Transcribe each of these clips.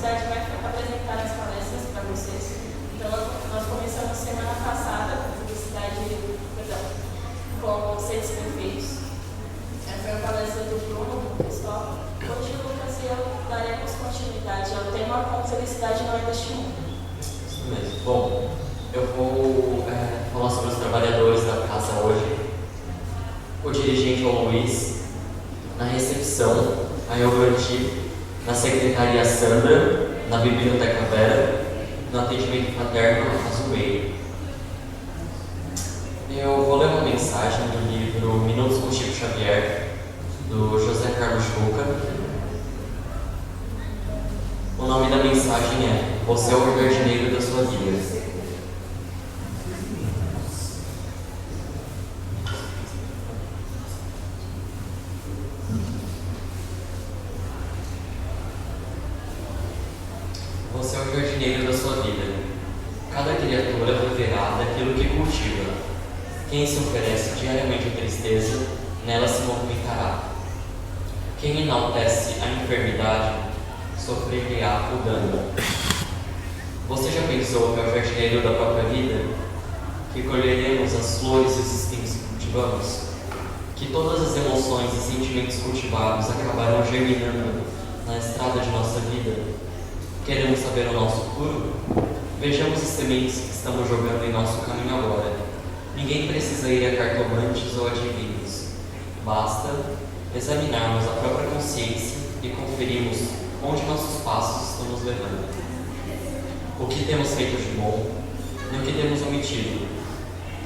Felicidade vai apresentar as palestras para vocês. Então, nós começamos semana passada, com 6 prefeitos. Foi a palestra do Bruno, do pessoal. Hoje o Lucas e eu daremos continuidade ao tema "Com Felicidade Não É Deste Mundo". Isso mesmo. Bom, eu vou falar sobre os trabalhadores da casa hoje. O dirigente é o Luiz, na recepção, a Elberti, na secretaria Sandra, na biblioteca Vera, no atendimento fraterno a Azuleiro. Eu vou ler uma mensagem do livro Minutos com Chico Xavier, do José Carlos Juca. O nome da mensagem é "Você é o jardineiro da sua vida". Você é o jardineiro da sua vida. Cada criatura viverá daquilo que cultiva. Quem se oferece diariamente à tristeza, nela se movimentará. Quem enaltece a enfermidade, sofrer-lhe-á o dano. Você já pensou que é o jardineiro da própria vida? Que colheremos as flores e os espinhos que cultivamos? Que todas as emoções e sentimentos cultivados acabarão germinando na estrada de nossa vida? Queremos saber o nosso futuro? Vejamos as sementes que estamos jogando em nosso caminho agora. Ninguém precisa ir a cartomantes ou adivinhos. Basta examinarmos a própria consciência e conferirmos onde nossos passos estão nos levando. O que temos feito de bom e o que temos omitido?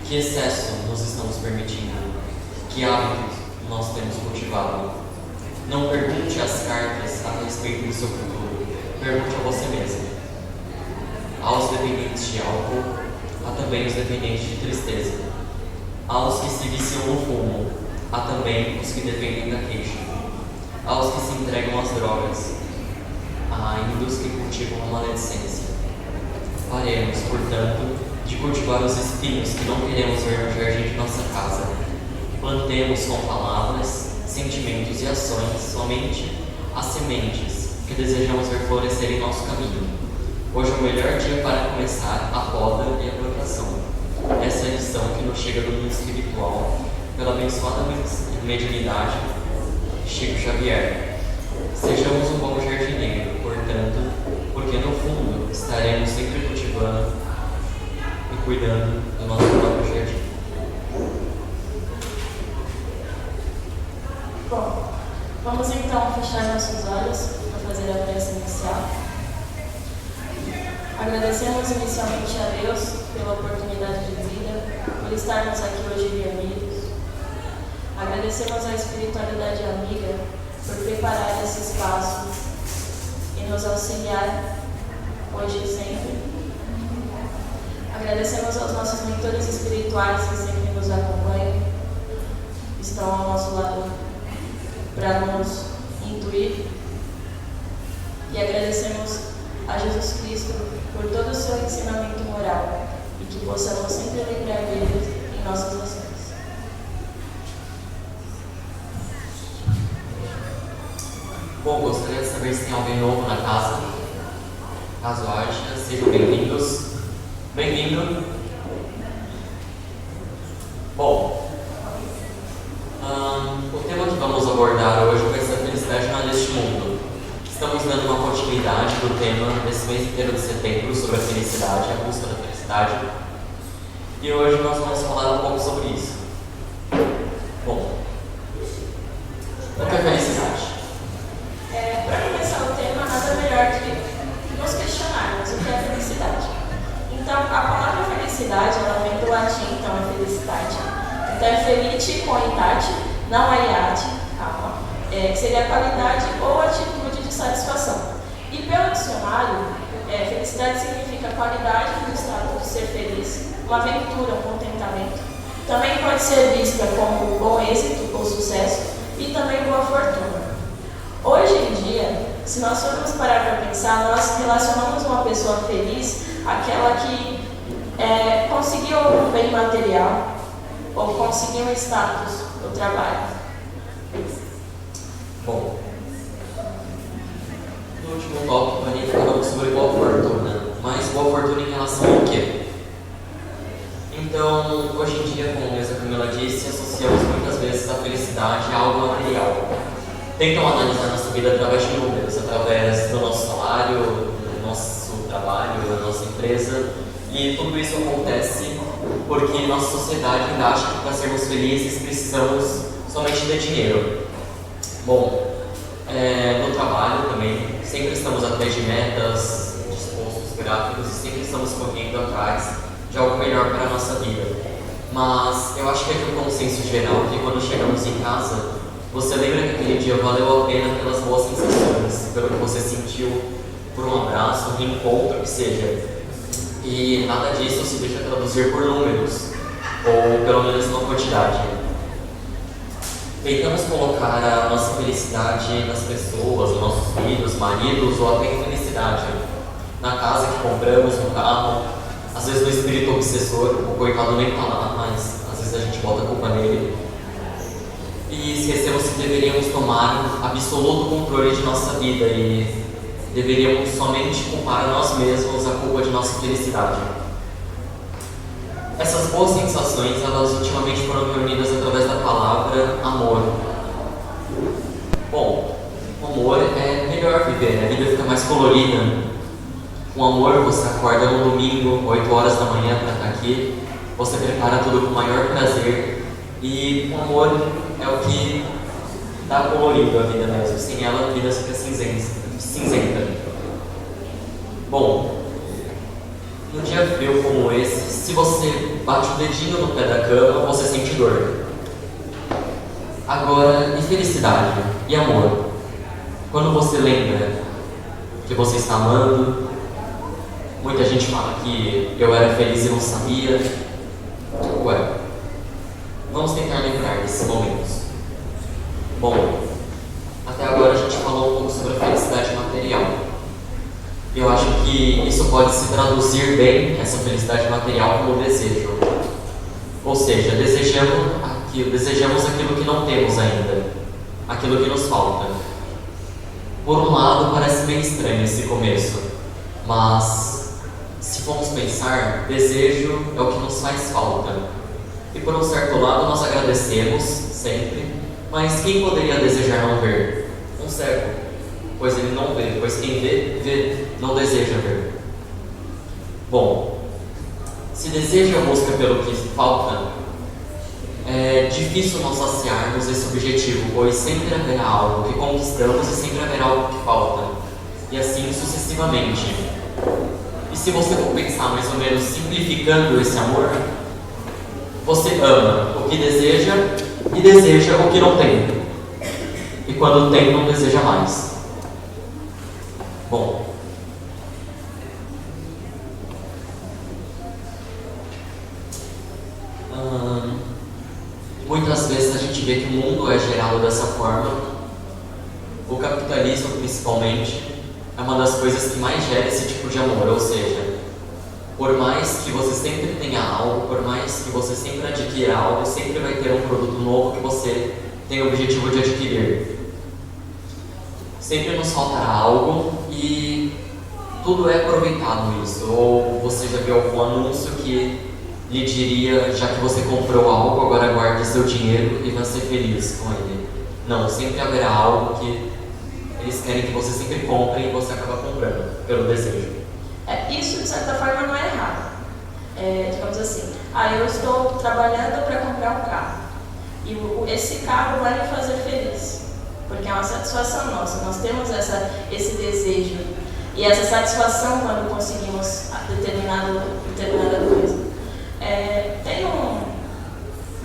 Que excesso nos estamos permitindo? Que hábitos nós temos cultivado? Não pergunte as cartas a respeito do seu futuro. Pergunte a você mesmo. Aos dependentes de álcool, há também os dependentes de tristeza. Aos que se viciam no fumo, há também os que dependem da queixa. Aos que se entregam às drogas, há ainda os que cultivam a maledicência. Paremos, portanto, de cultivar os espinhos que não queremos ver no jardim de nossa casa. Plantemos com palavras, sentimentos e ações somente as sementes que desejamos ver florescer em nosso caminho. Hoje é o melhor dia para começar a poda e a plantação. Essa é a lição que nos chega do mundo espiritual, pela abençoada mediunidade Chico Xavier. Sejamos um bom jardineiro, portanto, porque no fundo estaremos sempre cultivando e cuidando do nosso próprio jardim. Bom, vamos então fechar nossos olhos para fazer a prece inicial. Agradecemos inicialmente a Deus pela oportunidade de vida, por estarmos aqui hoje reunidos. Agradecemos à espiritualidade amiga por preparar esse espaço e nos auxiliar hoje e sempre. Agradecemos aos nossos mentores espirituais que sempre nos acompanham, estão ao nosso lado para nos intuir. E agradecemos a Jesus Cristo por todo o seu ensinamento moral e que possamos sempre lembrar dele em nossas ações. Bom, gostaria de saber se tem alguém novo na casa. Caso haja, sejam bem-vindos. Bem-vindo. Bom, o tema que vamos abordar hoje vai ser a felicidade não é deste mundo. Estamos dando uma continuidade do tema desse mês inteiro de setembro sobre a felicidade, a busca da felicidade. E hoje nós vamos falar um pouco sobre isso. Bom, o que é felicidade? Para começar o tema, nada melhor do que nos questionarmos o que é felicidade. Então, a palavra felicidade, ela vem do latim, então é felicidade. Então é felite com itate, não é iate, calma, que seria qualidade ou atitude de satisfação. E pelo dicionário, felicidade significa qualidade do estado de ser feliz, uma aventura, um contentamento. Também pode ser vista como bom êxito ou sucesso e também boa fortuna. Hoje em dia, se nós formos parar para pensar, nós relacionamos uma pessoa feliz àquela que conseguiu um bem material ou conseguiu um status no trabalho. Bom, no último tópico a gente falou sobre boa fortuna, mas boa fortuna em relação ao quê? Então, hoje em dia, como mesmo a Camila disse, associamos muitas vezes a felicidade a algo material. Tentam analisar nossa vida através de números, através do nosso salário, do nosso trabalho, da nossa empresa, e tudo isso acontece porque nossa sociedade ainda acha que para sermos felizes precisamos somente de dinheiro. Bom, no trabalho também, sempre estamos atrás de metas, dispostos gráficos e sempre estamos correndo atrás de algo melhor para a nossa vida. Mas eu acho que é de um consenso geral que quando chegamos em casa, você lembra que aquele dia valeu a pena pelas boas sensações, pelo que você sentiu, por um abraço, um reencontro que seja. E nada disso se deixa traduzir por números, ou pelo menos uma quantidade. Tentamos colocar a nossa felicidade nas pessoas, nos nossos filhos, maridos ou até infelicidade, na casa que compramos, no carro, às vezes no espírito obsessor, o coitado nem tá lá, mas às vezes a gente bota a culpa nele. E esquecemos que deveríamos tomar absoluto controle de nossa vida e deveríamos somente culpar a nós mesmos a culpa de nossa felicidade. Essas boas sensações, elas ultimamente foram reunidas através da palavra amor. Bom, o amor é melhor viver, né? A vida fica mais colorida. Com amor, você acorda no domingo, 8 horas da manhã para estar aqui, você prepara tudo com o maior prazer e o amor é o que dá colorido à vida mesmo. Sem ela, a vida fica cinzenta. Bom, num dia frio como esse, se você bate o dedinho no pé da cama, você sente dor. Agora, e felicidade? E amor? Quando você lembra que você está amando, muita gente fala que eu era feliz e não sabia. Ué, vamos tentar lembrar desses momentos. Bom, até agora a gente falou um pouco sobre a felicidade material. Eu acho que isso pode se traduzir bem, essa felicidade material, como desejo. Ou seja, desejamos aquilo que não temos ainda, aquilo que nos falta. Por um lado, parece bem estranho esse começo, mas se formos pensar, desejo é o que nos faz falta. E por um certo lado, nós agradecemos sempre, mas quem poderia desejar não ver? Um cego. Pois ele não vê, pois quem vê, não deseja ver. Bom, se deseja a busca pelo que falta, é difícil nós saciarmos esse objetivo, pois sempre haverá algo que conquistamos e sempre haverá algo que falta, e assim sucessivamente. E se você for pensar mais ou menos simplificando esse amor, você ama o que deseja e deseja o que não tem, e quando tem, não deseja mais. Bom, muitas vezes a gente vê que o mundo é gerado dessa forma. O capitalismo, principalmente, é uma das coisas que mais gera esse tipo de amor. Ou seja, por mais que você sempre tenha algo, por mais que você sempre adquira algo, sempre vai ter um produto novo que você tem o objetivo de adquirir. Sempre nos faltará algo e tudo é aproveitado isso. Ou você já viu algum anúncio que lhe diria, já que você comprou algo, agora guarde seu dinheiro e vai ser feliz com ele. Não, sempre haverá algo que eles querem que você sempre compre e você acaba comprando, pelo desejo. Isso, de certa forma, não é errado. Digamos assim, eu estou trabalhando para comprar um carro e esse carro vai me fazer feliz. Porque é uma satisfação nossa, nós temos esse desejo e essa satisfação quando conseguimos determinada coisa. Tem um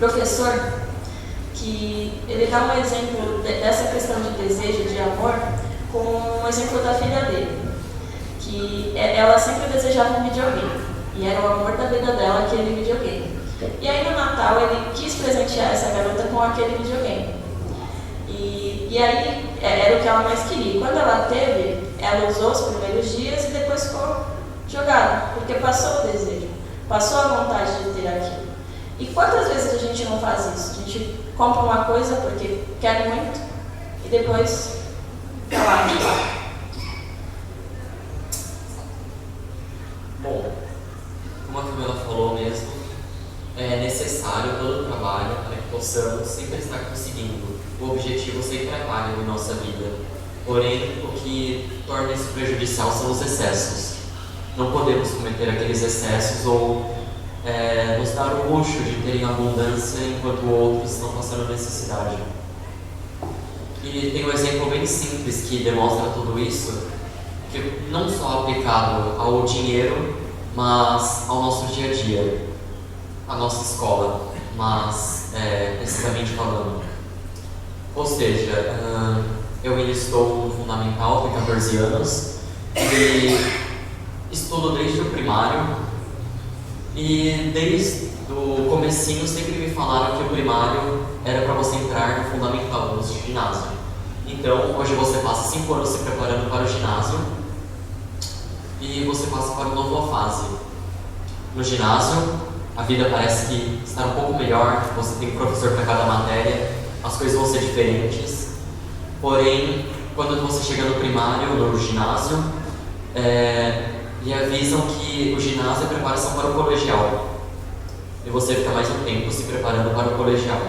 professor que ele dá um exemplo dessa questão de desejo, de amor, com um exemplo da filha dele, que ela sempre desejava um videogame e era o amor da vida dela aquele videogame. E aí no Natal ele quis presentear essa garota com aquele videogame. E aí era o que ela mais queria. Quando ela teve, ela usou os primeiros dias e depois ficou jogada, porque passou o desejo, passou a vontade de ter aquilo. E quantas vezes a gente não faz isso? A gente compra uma coisa porque quer muito e depois tá lá. como a Camila falou mesmo, é necessário todo o trabalho para que possamos sempre estar conseguindo o objetivo sem trabalho em nossa vida. Porém, o que torna isso prejudicial são os excessos. Não podemos cometer aqueles excessos ou nos dar o luxo de terem abundância enquanto outros estão passando necessidade. E tem um exemplo bem simples que demonstra tudo isso, que não só aplicado ao dinheiro, mas ao nosso dia a dia, à nossa escola, mas precisamente falando. Ou seja, eu ainda estou no fundamental, tenho 14 anos, e estudo desde o primário, e desde o comecinho sempre me falaram que o primário era para você entrar no fundamental, no ginásio. Então, hoje você passa 5 anos se preparando para o ginásio, e você passa para uma nova fase. No ginásio, a vida parece que está um pouco melhor, você tem professor para cada matéria, as coisas vão ser diferentes. Porém, quando você chega no primário, no ginásio, lhe avisam que o ginásio é preparação para o colegial. E você fica mais um tempo se preparando para o colegial.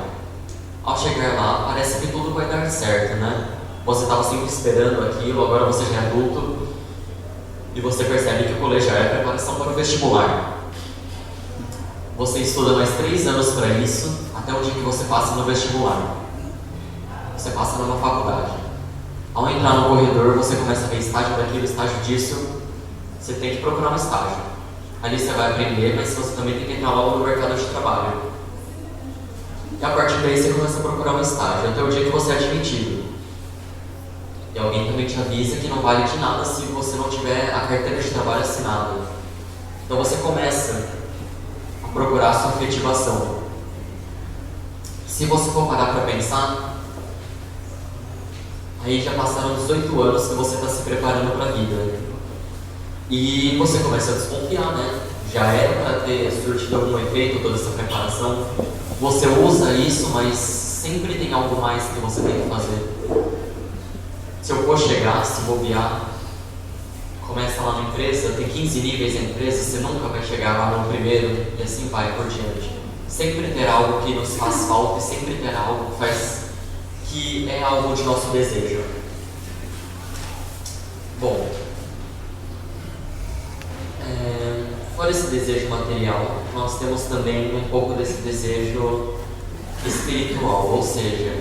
Ao chegar lá, parece que tudo vai dar certo, né? Você estava sempre esperando aquilo, agora você já é adulto, e você percebe que o colegial é preparação para o vestibular. Você estuda mais 3 anos para isso, até o dia que você passa no vestibular. Você passa numa faculdade. Ao entrar no corredor, você começa a ver estágio daquilo, estágio disso. Você tem que procurar um estágio. Ali você vai aprender, mas você também tem que entrar logo no mercado de trabalho. E a partir daí você começa a procurar um estágio, até o dia que você é admitido. E alguém também te avisa que não vale de nada se você não tiver a carteira de trabalho assinada. Então você começa a procurar a sua efetivação. Se você for parar para pensar, aí já passaram 18 anos que você está se preparando para a vida. E você começa a desconfiar, né? Já era para ter surtido algum efeito toda essa preparação. Você usa isso, mas sempre tem algo mais que você tem que fazer. Se eu for chegar, se bobear, começa lá na empresa, tem 15 níveis na empresa, você nunca vai chegar lá no primeiro e assim vai por diante. Sempre terá algo que nos faz falta e sempre terá algo que é algo de nosso desejo. Bom, fora esse desejo material, nós temos também um pouco desse desejo espiritual, ou seja,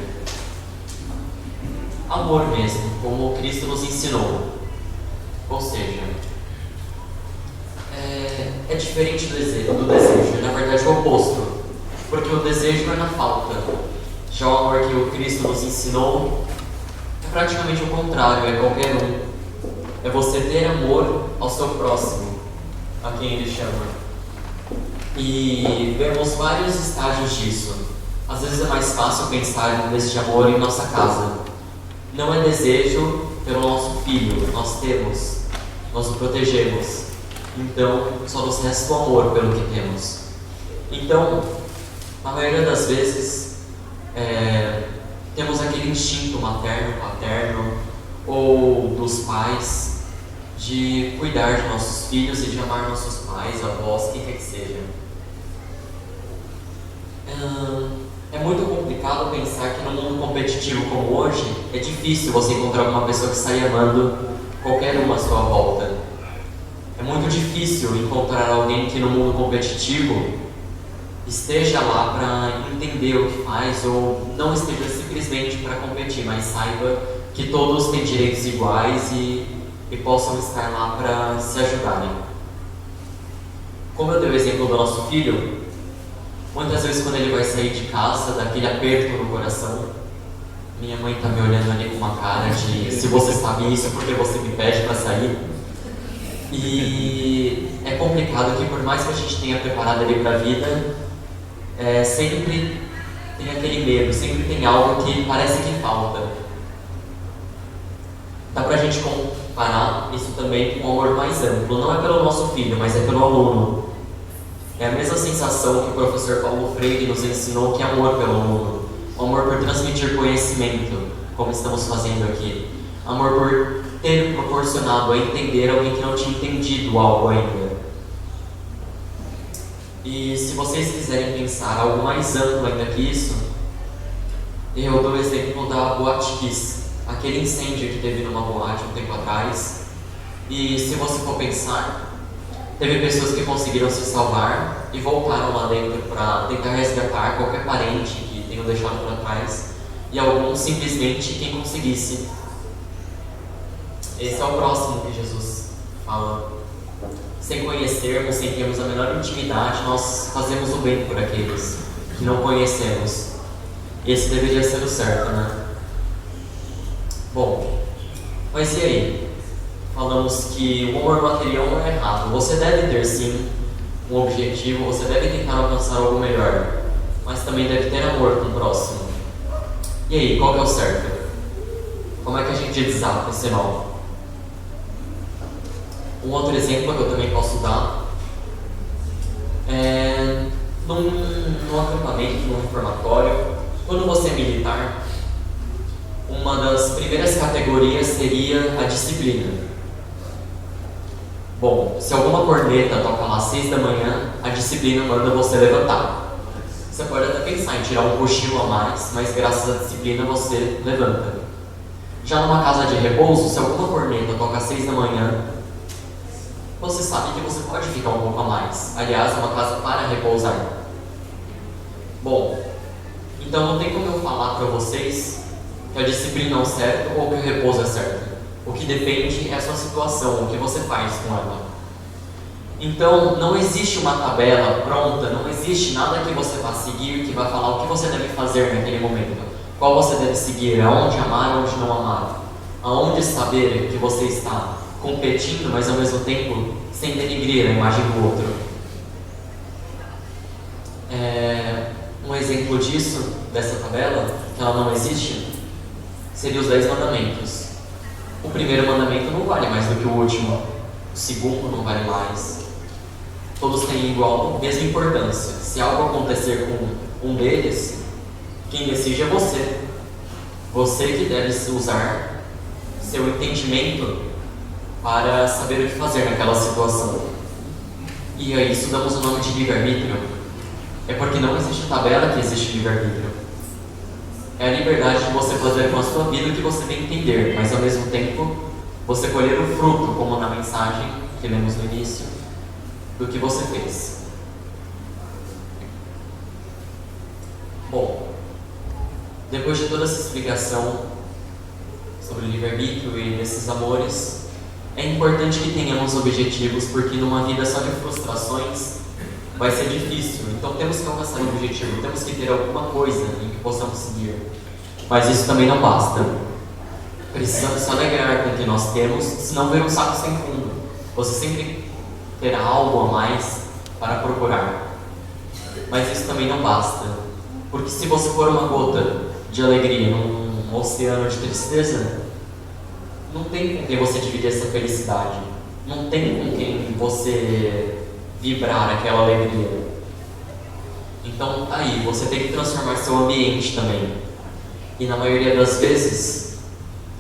amor mesmo, como Cristo nos ensinou. Ou seja, é diferente do desejo, na verdade é o oposto, porque o desejo é na falta. Já o amor que o Cristo nos ensinou é praticamente o contrário, é qualquer um. É você ter amor ao seu próximo, a quem ele chama. E vemos vários estágios disso. Às vezes é mais fácil pensar neste amor em nossa casa. Não é desejo pelo nosso filho, nós temos, nós o protegemos. Então, só nos resta o amor pelo que temos. Então, na maioria das vezes, temos aquele instinto materno, paterno, ou dos pais, de cuidar de nossos filhos e de amar nossos pais, avós, quem quer que seja. É muito complicado pensar que no mundo competitivo como hoje, é difícil você encontrar uma pessoa que saia amando qualquer uma à sua volta. É muito difícil encontrar alguém que no mundo competitivo esteja lá para entender o que faz ou não esteja simplesmente para competir, mas saiba que todos têm direitos iguais e possam estar lá para se ajudarem. Como eu dei o exemplo do nosso filho, muitas vezes quando ele vai sair de casa, dá aquele aperto no coração. Minha mãe está me olhando ali com uma cara de se você sabe isso, porque você me pede para sair. E é complicado que por mais que a gente tenha preparado ele para a vida, sempre tem aquele medo, sempre tem algo que parece que falta. Dá pra gente comparar isso também com um amor mais amplo. Não é pelo nosso filho, mas é pelo aluno. É a mesma sensação que o professor Paulo Freire nos ensinou, que é amor pelo aluno. O amor por transmitir conhecimento, como estamos fazendo aqui. Amor por ter proporcionado a entender alguém que não tinha entendido algo ainda. E se vocês quiserem pensar algo mais amplo ainda que isso, eu dou o exemplo da Boate Kiss, aquele incêndio que teve numa boate um tempo atrás. E se você for pensar, teve pessoas que conseguiram se salvar e voltaram lá dentro para tentar resgatar qualquer parente que tenham deixado para trás, e alguns simplesmente quem conseguisse. Esse é o próximo que Jesus fala. Sem conhecermos, sem termos a menor intimidade, nós fazemos o bem por aqueles que não conhecemos. Esse deveria ser o certo, né? Bom, mas e aí? Falamos que o amor material não é errado. Você deve ter sim um objetivo, você deve tentar alcançar algo melhor, mas também deve ter amor com o próximo. E aí, qual que é o certo? Como é que a gente desata esse nó? Um outro exemplo que eu também posso dar é num acampamento, num reformatório, quando você é militar, uma das primeiras categorias seria a disciplina. Bom, se alguma corneta toca lá às 6 da manhã, a disciplina manda você levantar. Você pode até pensar em tirar um cochilo a mais, mas graças à disciplina você levanta. Já numa casa de repouso, se alguma corneta toca às 6 da manhã, você sabe que você pode ficar um pouco a mais. Aliás, é uma casa para repousar. Bom, então não tem como eu falar para vocês que a disciplina é o certo ou que o repouso é certo. O que depende é a sua situação, o que você faz com ela. Então, não existe uma tabela pronta, não existe nada que você vá seguir, que vai falar o que você deve fazer naquele momento. Qual você deve seguir, aonde amar, aonde não amar. Aonde saber que você está competindo, mas ao mesmo tempo sem denigrir a imagem do outro. Um exemplo disso, dessa tabela, que ela não existe, seria os 10 mandamentos. O primeiro mandamento não vale mais do que o último. O segundo não vale mais. Todos têm igual, mesma importância. Se algo acontecer com um deles, quem decide é você. Você que deve usar seu entendimento para saber o que fazer naquela situação. E a isso damos o nome de livre-arbítrio. É porque não existe tabela que existe livre-arbítrio. É a liberdade de você fazer com a sua vida o que você bem entender, mas ao mesmo tempo você colher o fruto, como na mensagem que lemos no início, do que você fez. Bom, depois de toda essa explicação sobre o livre-arbítrio e desses amores, é importante que tenhamos objetivos, porque numa vida só de frustrações vai ser difícil. Então temos que alcançar um objetivo, temos que ter alguma coisa em que possamos seguir. Mas isso também não basta. Precisamos se alegrar com o que nós temos, senão ver um saco sem fundo. Você sempre terá algo a mais para procurar. Mas isso também não basta. Porque se você for uma gota de alegria num oceano de tristeza, não tem com quem você dividir essa felicidade. Não tem com quem você vibrar aquela alegria. Então tá aí, você tem que transformar seu ambiente também. E na maioria das vezes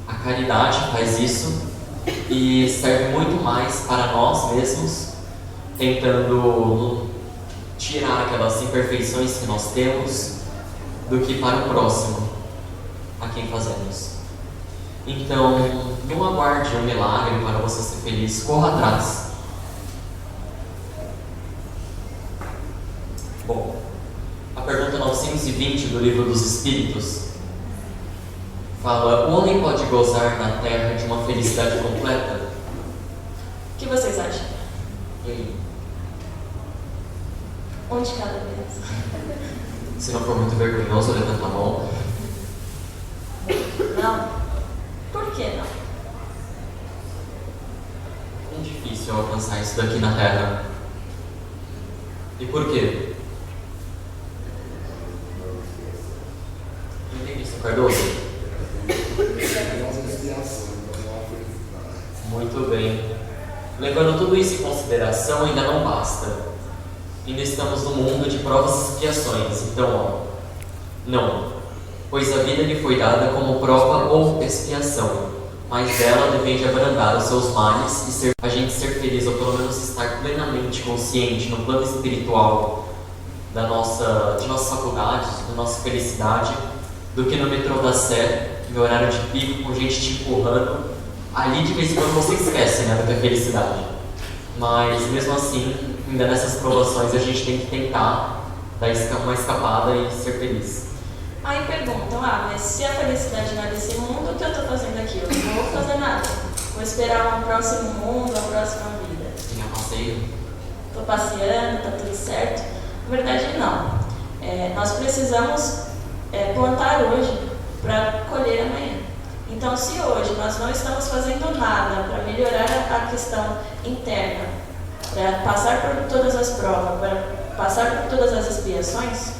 a caridade faz isso e serve muito mais para nós mesmos, tentando tirar aquelas imperfeições que nós temos, do que para o próximo a quem fazemos. Então não aguarde um milagre para você ser feliz, corra atrás. Bom, a pergunta 920 do Livro dos Espíritos fala: o homem pode gozar na terra de uma felicidade completa? O que vocês acham? E aí? Um de cada vez. Se não for muito vergonhoso, levanta a mão. Não? Por que não? É difícil alcançar isso daqui na terra. E por quê? Entendi isso, Cardoso? Muito bem. Levando tudo isso em consideração, ainda não basta. Ainda estamos no mundo de provas e expiações. Então, não. Pois a vida lhe foi dada como prova ou expiação, mas dela depende abrandar os seus males e a gente ser feliz, ou pelo menos estar plenamente consciente no plano espiritual de nossas faculdades, da nossa felicidade, do que no metrô da Sé, em horário de pico, com gente te empurrando. Ali de vez em quando você esquece, né, da tua felicidade. Mas mesmo assim, ainda nessas provações, a gente tem que tentar dar uma escapada e ser feliz. Aí perguntam, mas se a felicidade não é desse mundo, o que eu estou fazendo aqui? Eu não vou fazer nada. Vou esperar um próximo mundo, uma próxima vida. Eu passeio. Estou passeando, está tudo certo. Na verdade, não. Nós precisamos plantar hoje para colher amanhã. Então, se hoje nós não estamos fazendo nada para melhorar a questão interna, para passar por todas as provas, para passar por todas as expiações,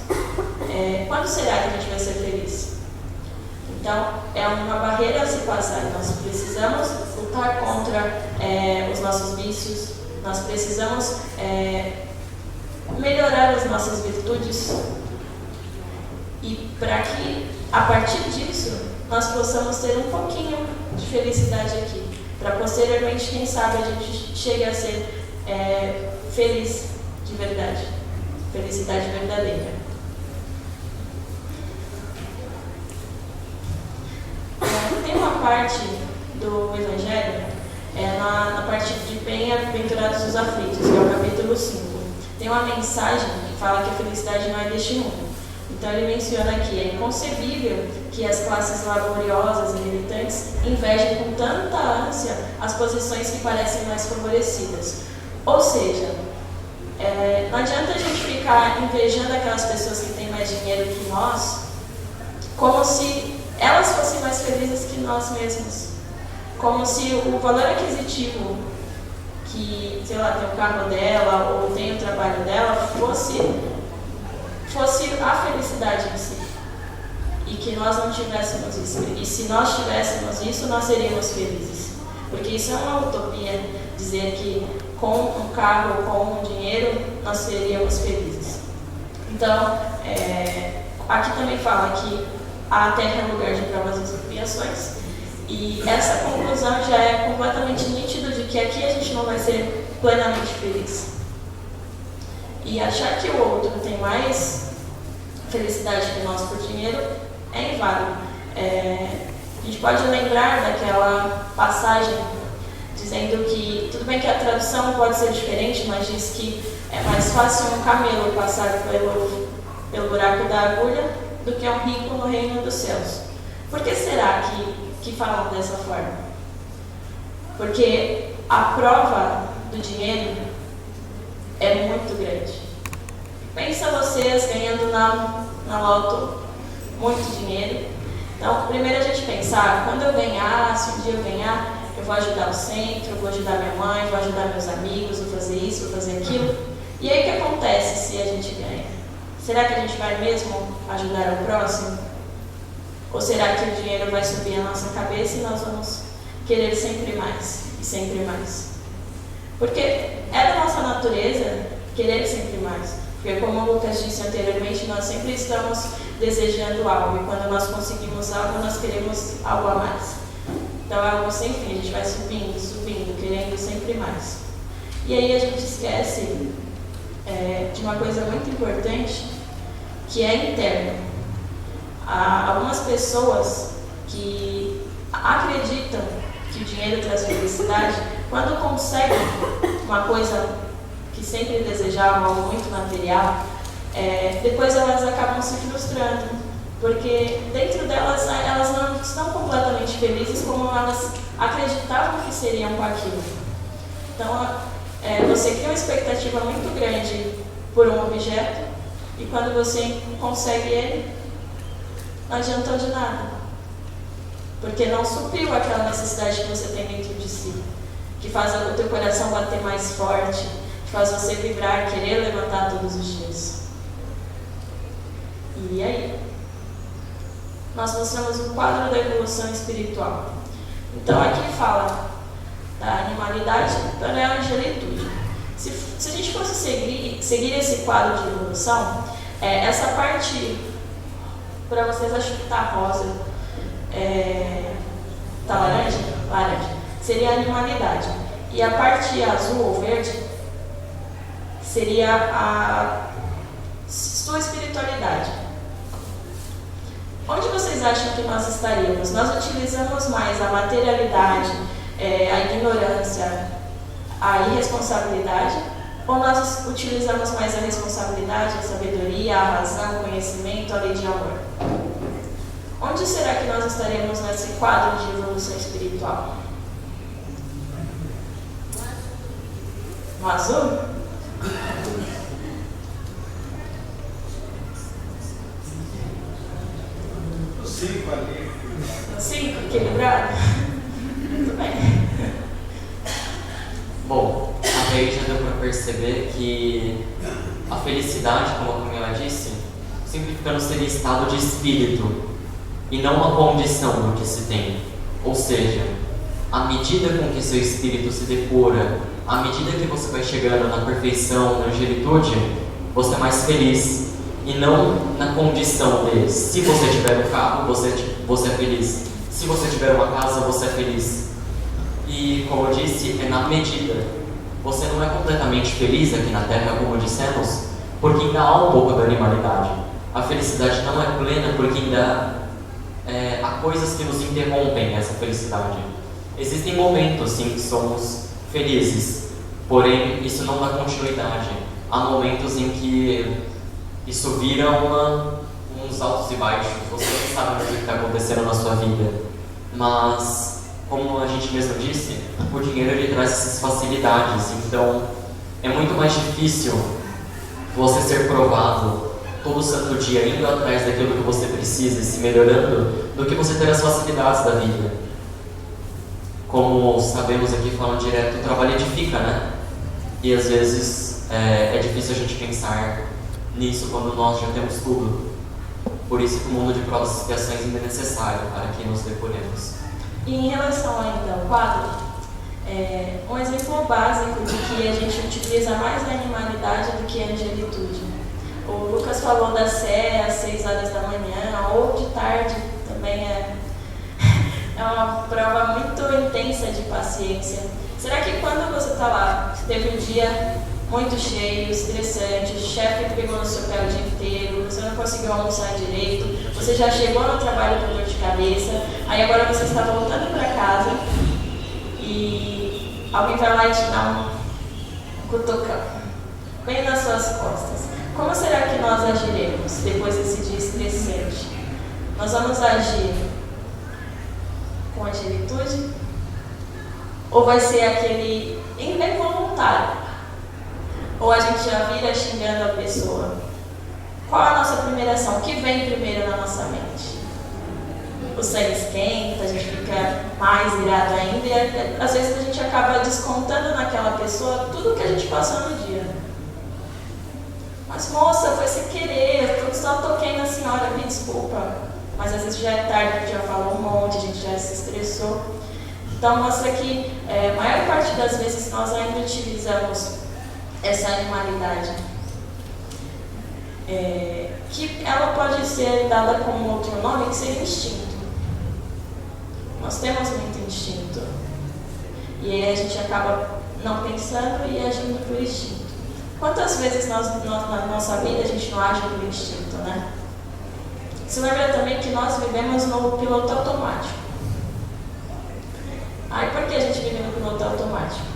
quando será que a gente vai ser feliz? Então, é uma barreira a se passar. Nós precisamos lutar contra os nossos vícios, nós precisamos melhorar as nossas virtudes, e para que, a partir disso, nós possamos ter um pouquinho de felicidade aqui, para posteriormente, quem sabe, a gente chegue a ser feliz de verdade, felicidade verdadeira. Tem uma parte do Evangelho, na parte de Bem-aventurados os aflitos, que é o capítulo 5. Tem uma mensagem que fala que a felicidade não é deste mundo. Então ele menciona que é inconcebível que as classes laboriosas e militantes invejem com tanta ânsia as posições que parecem mais favorecidas. Ou seja, não adianta a gente ficar invejando aquelas pessoas que têm mais dinheiro que nós, como se elas fossem mais felizes que nós mesmos. Como se o valor aquisitivo que, sei lá, tem o carro dela ou tem o trabalho dela fosse a felicidade em si. E que nós não tivéssemos isso. E se nós tivéssemos isso, nós seríamos felizes. Porque isso é uma utopia, dizer que com um carro, com um dinheiro, nós seríamos felizes. Então, aqui também fala que a Terra é lugar de provas e expiações. E essa conclusão já é completamente nítida de que aqui a gente não vai ser plenamente feliz. E achar que o outro tem mais felicidade que nós por dinheiro é inválido. A gente pode lembrar daquela passagem dizendo que, tudo bem que a tradução pode ser diferente, mas diz que é mais fácil um camelo passar pelo buraco da agulha do que um rico no reino dos céus. Por que será que falam dessa forma? Porque a prova do dinheiro é muito grande. Pensa vocês ganhando na loto muito dinheiro. Então, primeiro a gente pensar, quando eu ganhar, se um dia eu ganhar, eu vou ajudar o centro, eu vou ajudar minha mãe, vou ajudar meus amigos, vou fazer isso, vou fazer aquilo. E aí o que acontece se a gente ganha? Será que a gente vai mesmo ajudar o próximo? Ou será que o dinheiro vai subir a nossa cabeça e nós vamos querer sempre mais e sempre mais? Porque é da nossa natureza querer sempre mais. Porque como o Lucas disse anteriormente, nós sempre estamos desejando algo. E quando nós conseguimos algo, nós queremos algo a mais. Então é algo sem fim, a gente vai subindo, subindo, querendo sempre mais. E aí a gente esquece de uma coisa muito importante, que é interno. Há algumas pessoas que acreditam que o dinheiro traz felicidade, quando conseguem uma coisa que sempre desejavam, algo muito material, depois elas acabam se frustrando, porque dentro delas elas não estão completamente felizes como elas acreditavam que seriam com aquilo. Então você cria uma expectativa muito grande por um objeto, e quando você consegue ele, não adiantou de nada, porque não supriu aquela necessidade que você tem dentro de si, que faz o teu coração bater mais forte, que faz você vibrar, querer levantar todos os dias. E aí, nós mostramos um quadro da evolução espiritual. Então aqui fala da animalidade para a angelitude. Se a gente fosse seguir esse quadro de evolução, essa parte, para vocês, acho que está rosa, está laranja? Laranja. Seria a animalidade. E a parte azul ou verde seria a sua espiritualidade. Onde vocês acham que nós estaríamos? Nós utilizamos mais a materialidade, a ignorância, a irresponsabilidade? Ou nós utilizamos mais a responsabilidade, a sabedoria, a razão, o conhecimento, a lei de amor? Onde será que nós estaremos nesse quadro de evolução espiritual? No azul? No 5 ali. No 5, equilibrado? Muito bem. Bom, até aí já deu para perceber que a felicidade, como a Camila disse, significa no ser estado de espírito e não uma condição do que se tem. Ou seja, à medida com que seu espírito se depura, à medida que você vai chegando na perfeição, na angelitude, você é mais feliz. E não na condição de, se você tiver um carro, você é feliz. Se você tiver uma casa, você é feliz. E, como eu disse, é na medida. Você não é completamente feliz aqui na Terra, como dissemos, porque ainda há um pouco da animalidade. A felicidade não é plena porque ainda há coisas que nos interrompem essa felicidade. Existem momentos, sim, que somos felizes, porém isso não dá continuidade. Há momentos em que isso vira uns altos e baixos. Você não sabe o que está acontecendo na sua vida, mas, como a gente mesmo disse, o dinheiro ele traz essas facilidades. Então é muito mais difícil você ser provado todo santo dia indo atrás daquilo que você precisa e se melhorando, do que você ter as facilidades da vida. Como sabemos aqui falando direto, o trabalho edifica, né? E às vezes é difícil a gente pensar nisso quando nós já temos tudo. Por isso que o mundo de provas e expiações ainda é necessário para que nos depuremos. E em relação ainda ao quadro, um exemplo básico de que a gente utiliza mais a animalidade do que a angelitude. O Lucas falou da Sé às 6 horas da manhã, ou de tarde, também é uma prova muito intensa de paciência. Será que quando você está lá, teve um dia muito cheio, estressante, o chefe pegou no seu pé o dia inteiro, você não conseguiu almoçar direito, você já chegou no trabalho com dor de cabeça, aí agora você está voltando para casa e alguém vai lá e te dá um cutucão bem nas suas costas. Como será que nós agiremos depois desse dia estressante? Nós vamos agir com agilitude? Ou vai ser aquele involuntário? Ou a gente já vira xingando a pessoa? Qual a nossa primeira ação? O que vem primeiro na nossa mente? O sangue esquenta, a gente fica mais irado ainda e às vezes a gente acaba descontando naquela pessoa tudo que a gente passou no dia. Mas moça, foi sem querer, eu só toquei na senhora, me desculpa. Mas às vezes já é tarde, a gente já falou um monte, a gente já se estressou. Então mostra que a maior parte das vezes nós ainda utilizamos essa animalidade. Que ela pode ser dada como outro nome, que seria instinto. Nós temos muito instinto. E aí a gente acaba não pensando e agindo por instinto. Quantas vezes na nossa vida a gente não age por instinto, né? Se lembra também que nós vivemos no piloto automático. Aí por que a gente vive no piloto automático?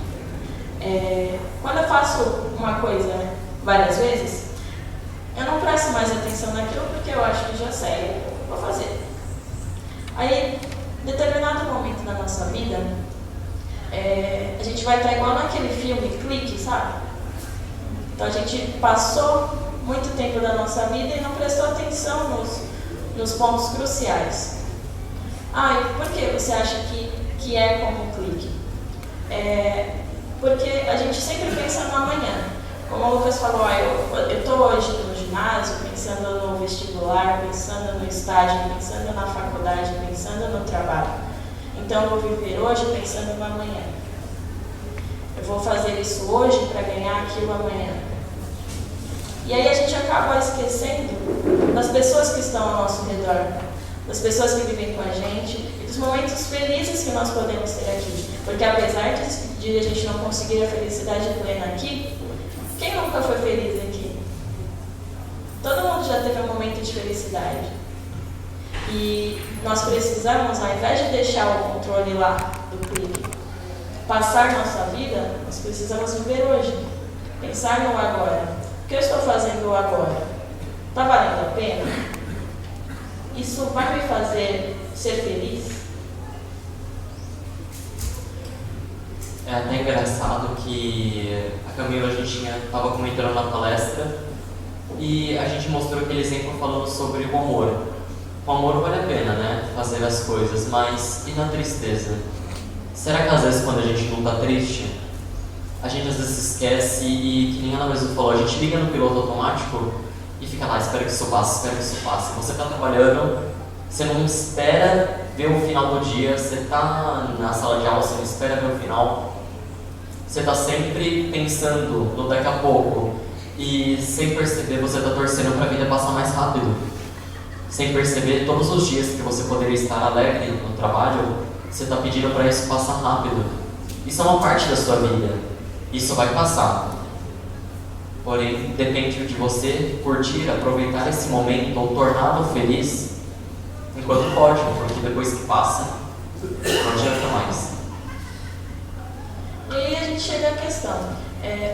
Quando eu faço uma coisa várias vezes, eu não presto mais atenção naquilo porque eu acho que já sei, vou fazer. Aí, em determinado momento da nossa vida, a gente vai estar igual naquele filme Clique, sabe? Então a gente passou muito tempo da nossa vida e não prestou atenção nos pontos cruciais. E por que você acha que é como um clique? Porque a gente sempre pensa no amanhã. Como o Lucas falou, eu estou hoje no ginásio, pensando no vestibular, pensando no estágio, pensando na faculdade, pensando no trabalho. Então eu vou viver hoje pensando no amanhã. Eu vou fazer isso hoje para ganhar aquilo amanhã. E aí a gente acaba esquecendo das pessoas que estão ao nosso redor, das pessoas que vivem com a gente e dos momentos felizes que nós podemos ter aqui. Porque apesar de a gente não conseguir a felicidade plena aqui, Quem nunca foi feliz aqui? Todo mundo já teve um momento de felicidade. E nós precisamos, ao invés de deixar o controle lá do clique, passar nossa vida, nós precisamos viver hoje. Pensar no agora. O que eu estou fazendo agora? Está valendo a pena? Isso vai me fazer ser feliz? É até engraçado que a Camila, a gente estava comentando na palestra e a gente mostrou aquele exemplo falando sobre o amor. O amor vale a pena, né? Fazer as coisas, mas e na tristeza? Será que às vezes quando a gente não está triste, a gente às vezes esquece e, que nem ela mesmo falou, a gente liga no piloto automático e fica lá, espera que isso passe, espera que isso passe. Você está trabalhando, você não espera ver o final do dia, você está na sala de aula, você não espera ver o final. Você está sempre pensando no daqui a pouco e sem perceber você está torcendo para a vida passar mais rápido. Sem perceber todos os dias que você poderia estar alegre no trabalho, você está pedindo para isso passar rápido. Isso é uma parte da sua vida. Isso vai passar. Porém, depende de você curtir, aproveitar esse momento ou torná-lo feliz enquanto pode, porque depois que passa, não adianta mais. E aí a gente chega à questão,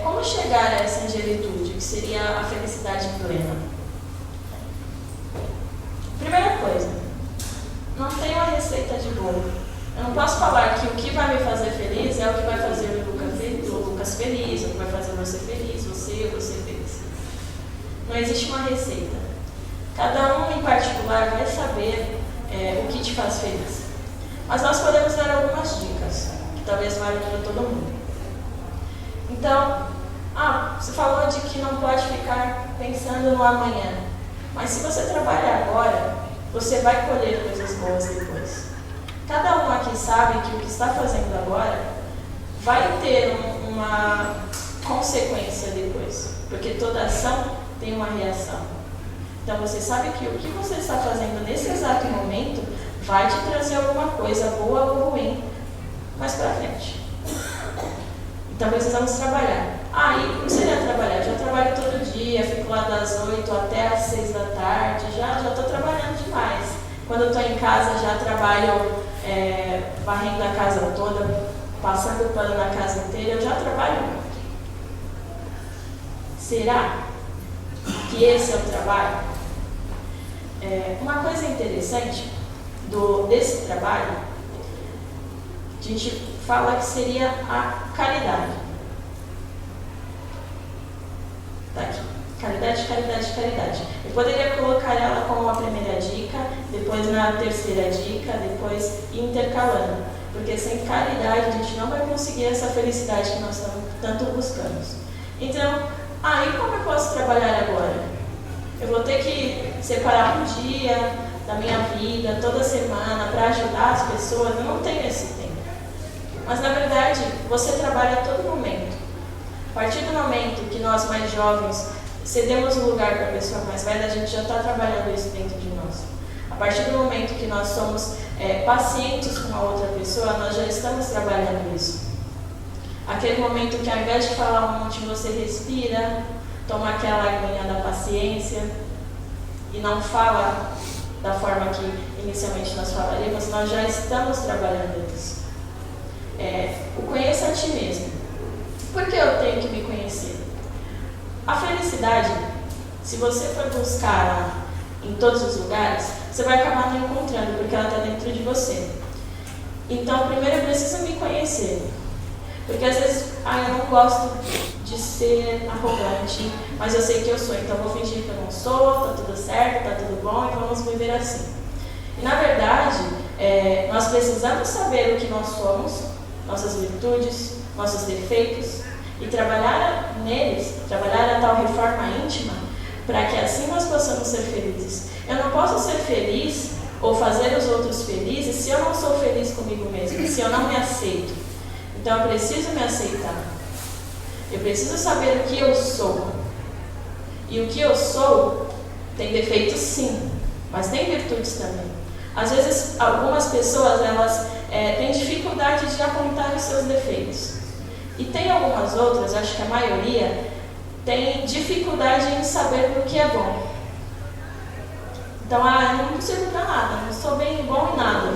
como chegar a essa angelitude, que seria a felicidade plena? Primeira coisa, não tem uma receita de bolo. Eu não posso falar que o que vai me fazer feliz é o que vai fazer o Lucas feliz, o que vai fazer você feliz, você feliz. Não existe uma receita. Cada um em particular vai saber o que te faz feliz. Mas nós podemos dar algumas dicas, que talvez valham para todo mundo. Então, você falou de que não pode ficar pensando no amanhã. Mas se você trabalhar agora, você vai colher coisas boas depois. Cada um aqui sabe que o que está fazendo agora vai ter uma consequência depois. Porque toda ação tem uma reação. Então você sabe que o que você está fazendo nesse exato momento vai te trazer alguma coisa boa ou ruim mais pra frente. Então precisamos trabalhar. E como seria trabalhar? Já trabalho todo dia, fico lá das 8 até as 6 da tarde, já estou trabalhando demais. Quando eu estou em casa já trabalho varrendo a casa toda, passando pano na casa inteira, eu já trabalho muito. Será que esse é o trabalho? Uma coisa interessante desse trabalho, a gente fala que seria a caridade. Tá aqui. Caridade. Eu poderia colocar ela como a primeira dica, depois na terceira dica, depois intercalando. Porque sem caridade a gente não vai conseguir essa felicidade que nós tanto buscamos. Então, e como eu posso trabalhar agora? Eu vou ter que separar um dia da minha vida, toda semana, para ajudar as pessoas? Eu não tenho esse tempo. Mas, na verdade, você trabalha a todo momento. A partir do momento que nós mais jovens cedemos o lugar para a pessoa mais velha, a gente já está trabalhando isso dentro de nós. A partir do momento que nós somos pacientes com a outra pessoa, nós já estamos trabalhando isso. Aquele momento que ao invés de falar um monte, você respira, toma aquela aguinha da paciência e não fala da forma que inicialmente nós falaríamos, nós já estamos trabalhando isso. O conheça a ti mesmo. Por que eu tenho que me conhecer? A felicidade, se você for buscar em todos os lugares, você vai acabar não encontrando, porque ela está dentro de você. Então, primeiro eu preciso me conhecer. Porque às vezes, eu não gosto de ser arrogante, mas eu sei que eu sou, então eu vou fingir que eu não sou, tá tudo certo, tá tudo bom, e vamos viver assim. E na verdade, nós precisamos saber o que nós somos, nossas virtudes, nossos defeitos, e trabalhar neles, trabalhar a tal reforma íntima, para que assim nós possamos ser felizes. Eu não posso ser feliz ou fazer os outros felizes se eu não sou feliz comigo mesmo, se eu não me aceito. Então eu preciso me aceitar. Eu preciso saber o que eu sou. E o que eu sou tem defeitos sim, mas tem virtudes também. Às vezes algumas pessoas elas têm dificuldade de apontar os seus defeitos. E tem algumas outras, acho que a maioria, tem dificuldade em saber o que é bom. Então, eu não sirvo para nada, não sou bom em nada.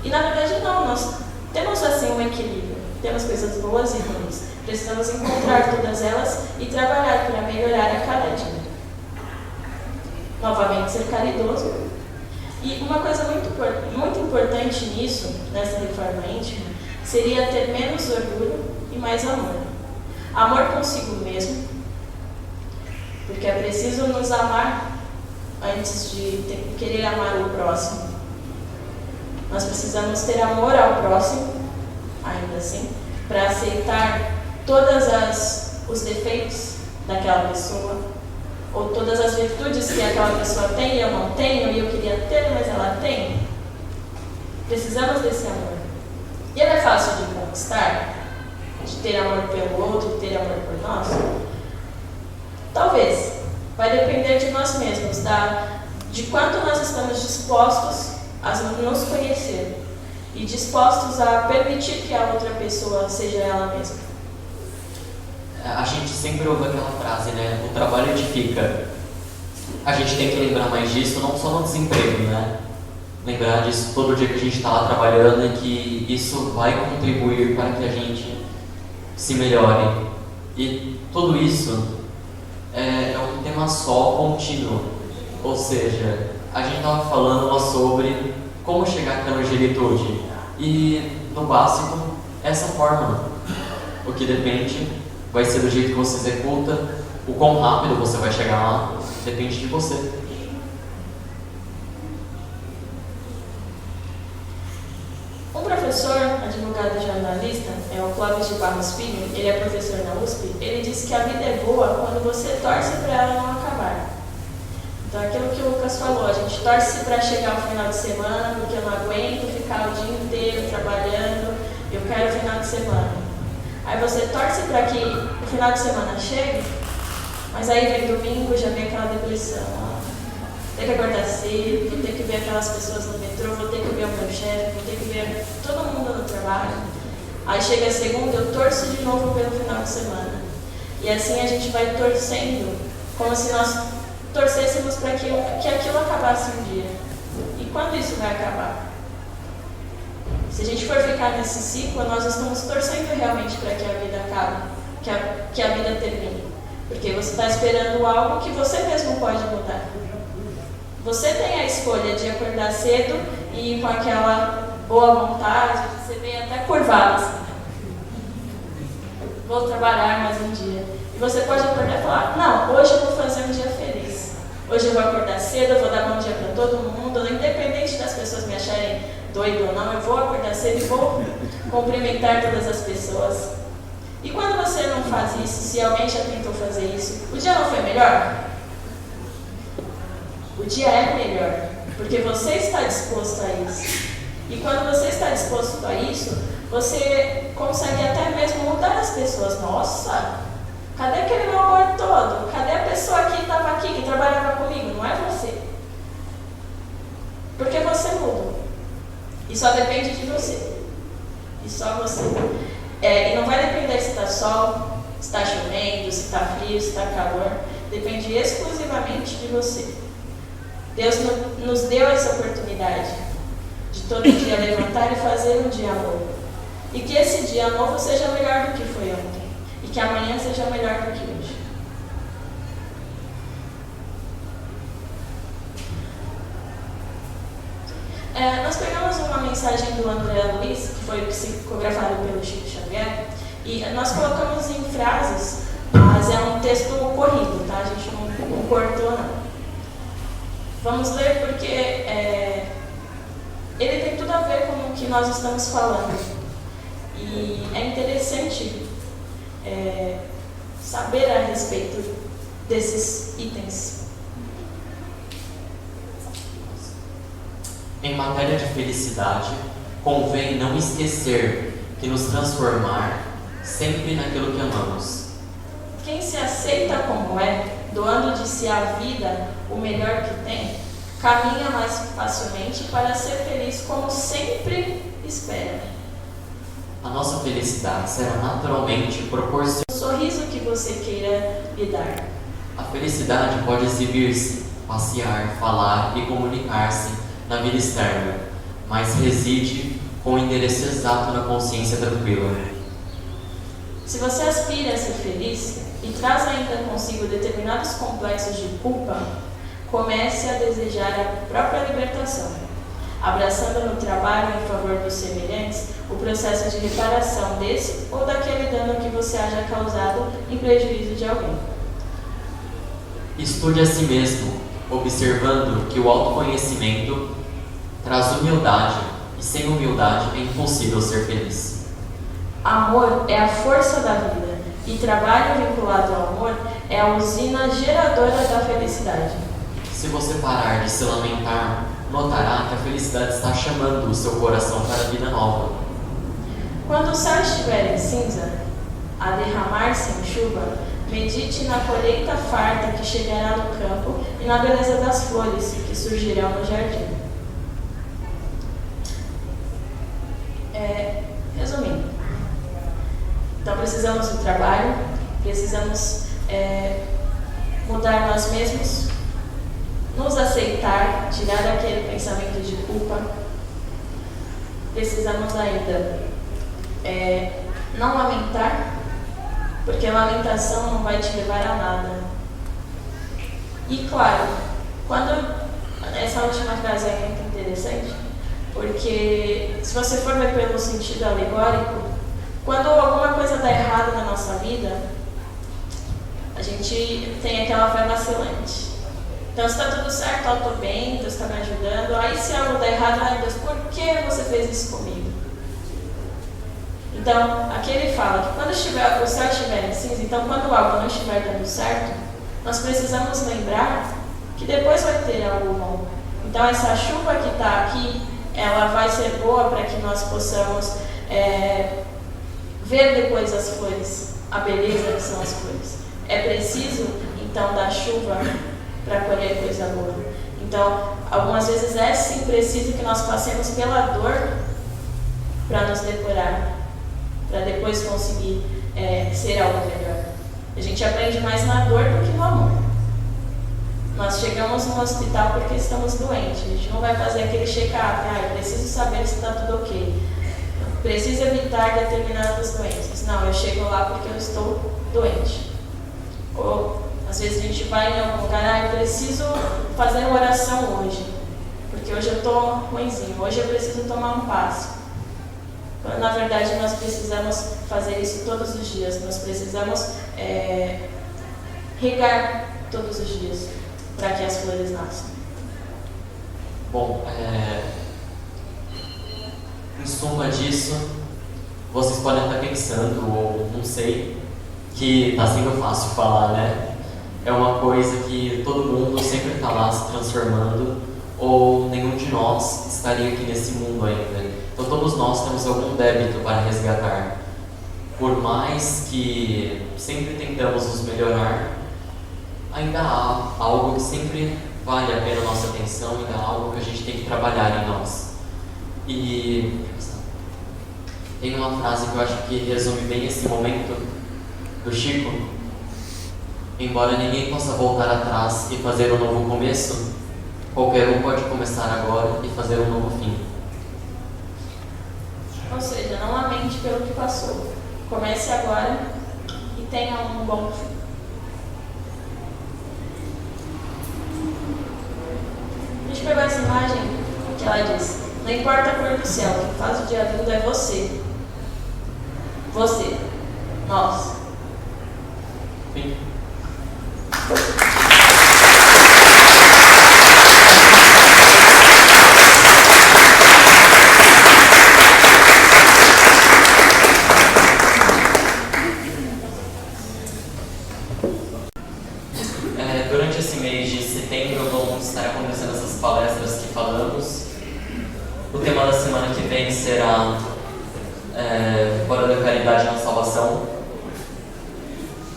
E na verdade não, nós temos assim um equilíbrio. Temos coisas boas e ruins. Precisamos encontrar todas elas e trabalhar para melhorar a cada dia. Novamente, ser caridoso. E uma coisa muito importante nisso, nessa reforma íntima, seria ter menos orgulho e mais amor. Amor consigo mesmo, porque é preciso nos amar antes de querer amar o próximo. Nós precisamos ter amor ao próximo, ainda assim, para aceitar todos os defeitos daquela pessoa, ou todas as virtudes que aquela pessoa tem e eu não tenho, e eu queria ter, mas ela tem. Precisamos desse amor. E ele é fácil de conquistar? De ter amor pelo outro, de ter amor por nós? Talvez. Vai depender de nós mesmos, de quanto nós estamos dispostos a nos conhecer e dispostos a permitir que a outra pessoa seja ela mesma. A gente sempre ouve aquela frase, né? O trabalho edifica. A gente tem que lembrar mais disso, não só no desemprego, né? Lembrar disso todo dia que a gente está lá trabalhando e que isso vai contribuir para que a gente se melhore. E tudo isso é um tema só contínuo. Ou seja, a gente estava falando sobre como chegar até a angelitude. E no básico, essa fórmula. O que depende vai ser do jeito que você executa, o quão rápido você vai chegar lá, depende de você. Um professor, advogado e jornalista, o Clóvis de Barros Filho, ele é professor na USP, ele disse que a vida é boa quando você torce para ela não acabar. Então, aquilo que o Lucas falou, a gente torce para chegar o final de semana, porque eu não aguento ficar o dia inteiro trabalhando, eu quero o final de semana. Aí você torce para que o final de semana chegue, mas aí vem domingo, já vem aquela depressão. Tem que acordar cedo, vou ter que ver aquelas pessoas no metrô, vou ter que ver o meu chefe, vou ter que ver todo mundo no trabalho. Aí chega a segunda, eu torço de novo pelo final de semana. E assim a gente vai torcendo, como se nós torcêssemos para que aquilo acabasse um dia. E quando isso vai acabar? Se a gente for ficar nesse ciclo, nós estamos torcendo realmente para que a vida acabe, que a vida termine. Porque você está esperando algo que você mesmo pode mudar. Você tem a escolha de acordar cedo e ir com aquela boa vontade, você vem até curvado assim. Vou trabalhar mais um dia. E você pode acordar e falar, não, hoje eu vou fazer um dia feliz. Hoje eu vou acordar cedo, eu vou dar bom dia para todo mundo, independente das pessoas me acharem doido ou não, eu vou acordar cedo e vou cumprimentar todas as pessoas. E quando você não faz isso, se alguém já tentou fazer isso, o dia não foi melhor? O dia é melhor, porque você está disposto a isso. E quando você está disposto a isso, você consegue até mesmo mudar as pessoas. Nossa, cadê aquele meu amor todo? Cadê a pessoa que estava aqui, que trabalhava comigo? Não é você. Porque você muda. E só depende de você. E só você. E não vai depender se está sol, se está chovendo, se está frio, se está calor. Depende exclusivamente de você. Deus nos deu essa oportunidade de todo dia levantar e fazer um dia novo. E que esse dia novo seja melhor do que foi ontem. E que amanhã seja melhor do que hoje. Nós pegamos uma mensagem do André Luiz, que foi psicografado pelo Chico Xavier, e nós colocamos em frases, mas é um texto corrido, tá? A gente não cortou, não. Vamos ler porque ele tem tudo a ver com o que nós estamos falando. E é interessante saber a respeito desses itens. Em matéria de felicidade, convém não esquecer que nos transformar sempre naquilo que amamos. Quem se aceita como é, doando de si a vida o melhor que tem, caminha mais facilmente para ser feliz como sempre espera. A nossa felicidade será naturalmente proporcional. O sorriso que você queira lhe dar. A felicidade pode exibir-se, passear, falar e comunicar-se na vida externa, mas reside com o endereço exato na consciência tranquila. Se você aspira a ser feliz e traz ainda consigo determinados complexos de culpa, comece a desejar a própria libertação, abraçando no trabalho em favor dos semelhantes o processo de reparação desse ou daquele dano que você haja causado em prejuízo de alguém. Estude a si mesmo, observando que o autoconhecimento traz humildade e sem humildade é impossível ser feliz. Amor é a força da vida e trabalho vinculado ao amor é a usina geradora da felicidade. Se você parar de se lamentar, notará que a felicidade está chamando o seu coração para a vida nova. Quando o céu estiver em cinza, a derramar-se em chuva, medite na colheita farta que chegará no campo e na beleza das flores que surgirão no jardim. Resumindo, então precisamos do trabalho, precisamos mudar nós mesmos, nos aceitar, tirar daquele pensamento de culpa. Precisamos ainda não lamentar, porque a lamentação não vai te levar a nada. E claro, essa última frase é muito interessante, porque se você for ver pelo sentido alegórico, quando alguma coisa dá errado na nossa vida, a gente tem aquela fé vacilante. Então, se está tudo certo, eu estou bem, Deus está me ajudando. Aí, se algo dá errado, ai Deus, por que você fez isso comigo? Então, aqui ele fala que quando o céu estiver em cinza, então quando algo não estiver dando certo, nós precisamos lembrar que depois vai ter algo bom. Então, essa chuva que está aqui, ela vai ser boa para que nós possamos ver depois as flores, a beleza que são as flores. É preciso, então, da chuva para colher coisa boa. Então, algumas vezes é sim preciso que nós passemos pela dor para nos depurar, para depois conseguir ser algo melhor. A gente aprende mais na dor do que no amor. Nós chegamos no hospital porque estamos doentes. A gente não vai fazer aquele check-up. Eu preciso saber se está tudo ok. Preciso evitar determinadas doenças. Não, eu chego lá porque eu estou doente. Ou, às vezes, a gente vai em algum lugar. Eu preciso fazer uma oração hoje, porque hoje eu estou ruimzinho. Hoje eu preciso tomar um passo. Quando, na verdade, nós precisamos fazer isso todos os dias. Nós precisamos regar todos os dias para que as flores nasçam. Bom, em suma disso, vocês podem estar pensando, ou não sei, que está sendo fácil falar, né? É uma coisa que todo mundo sempre está lá se transformando, ou nenhum de nós estaria aqui nesse mundo ainda. Então todos nós temos algum débito para resgatar. Por mais que sempre tentamos nos melhorar, ainda há algo que sempre vale a pena a nossa atenção, ainda há algo que a gente tem que trabalhar em nós. E tem uma frase que eu acho que resume bem esse momento do Chico: embora ninguém possa voltar atrás e fazer um novo começo, qualquer um pode começar agora e fazer um novo fim. Ou seja, não lamente pelo que passou. Comece agora e tenha um bom fim. A gente pegou essa imagem que ela diz: não importa a cor do céu, quem faz o dia lindo é você. Você. Nós. Fim. Durante esse mês de setembro vão estar acontecendo essas palestras que falamos. O tema da semana que vem será Fora da Caridade na Salvação.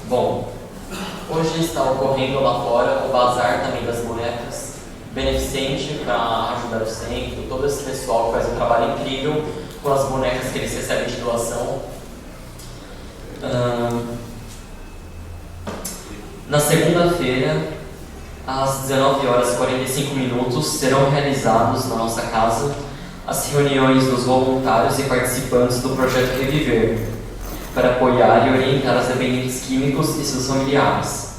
Bom, hoje está ocorrendo lá fora o Bazar também das Bonecas, beneficente para ajudar o centro, todo esse pessoal que faz um trabalho incrível com as bonecas que eles recebem de doação. Na segunda-feira, às 19h45, serão realizados na nossa casa as reuniões dos voluntários e participantes do projeto Reviver, para apoiar e orientar os dependentes químicos e seus familiares.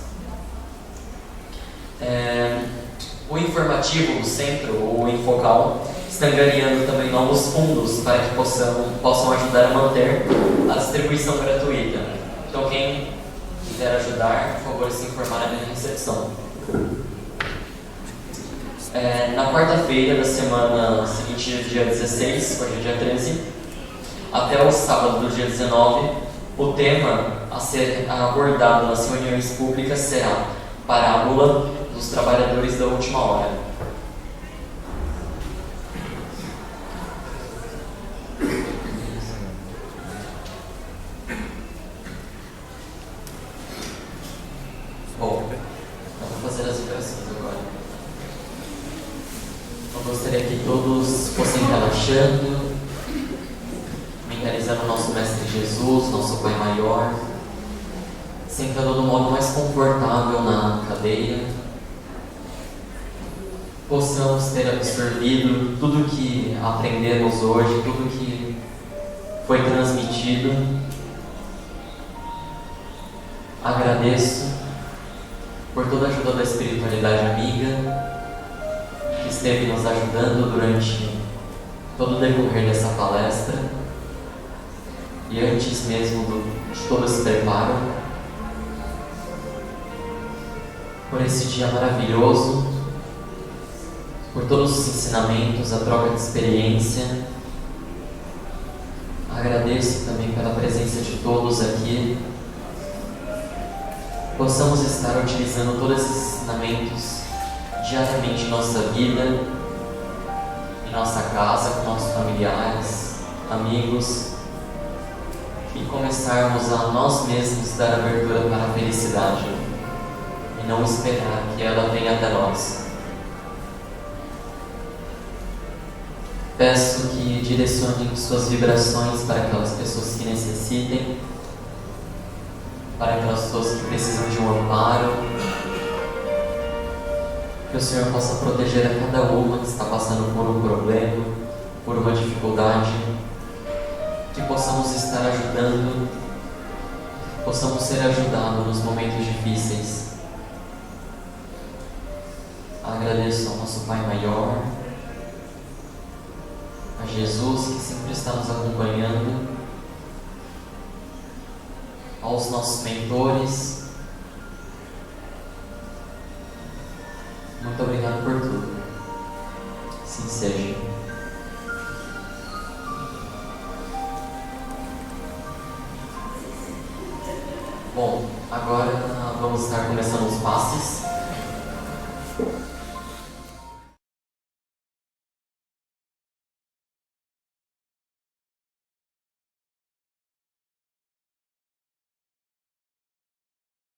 O informativo do centro, o Infocal, está angariando também novos fundos para que possam ajudar a manter a distribuição gratuita. Então, quem quiser ajudar, por favor, se informar na recepção. Na quarta-feira da semana seguinte, dia 16, hoje é dia 13, até o sábado do dia 19, o tema a ser abordado nas reuniões públicas será Parábola dos Trabalhadores da Última Hora. Bom, vamos fazer as orações agora. Eu gostaria que todos fossem relaxando, mentalizando o nosso Mestre Jesus, nosso Pai Maior, sentando do modo mais confortável na cadeira. Possamos ter absorvido tudo que aprendemos hoje, tudo que foi transmitido. Agradeço por toda a ajuda da espiritualidade amiga, que esteve nos ajudando durante todo o decorrer dessa palestra e antes mesmo de todo esse preparo, por esse dia maravilhoso, por todos os ensinamentos, a troca de experiência. Agradeço também pela presença de todos aqui. Possamos estar utilizando todos esses ensinamentos diariamente em nossa vida, em nossa casa, com nossos familiares, amigos, e começarmos a nós mesmos dar abertura para a felicidade e não esperar que ela venha até nós. Peço que direcionem suas vibrações para aquelas pessoas que necessitem, para aquelas pessoas que precisam de um amparo, que o Senhor possa proteger a cada uma que está passando por um problema, por uma dificuldade, que possamos estar ajudando, possamos ser ajudados nos momentos difíceis. Agradeço ao nosso Pai Maior, a Jesus, que sempre está nos acompanhando, aos nossos mentores. Muito obrigado por tudo. Assim seja. Bom, agora vamos estar começando os passes.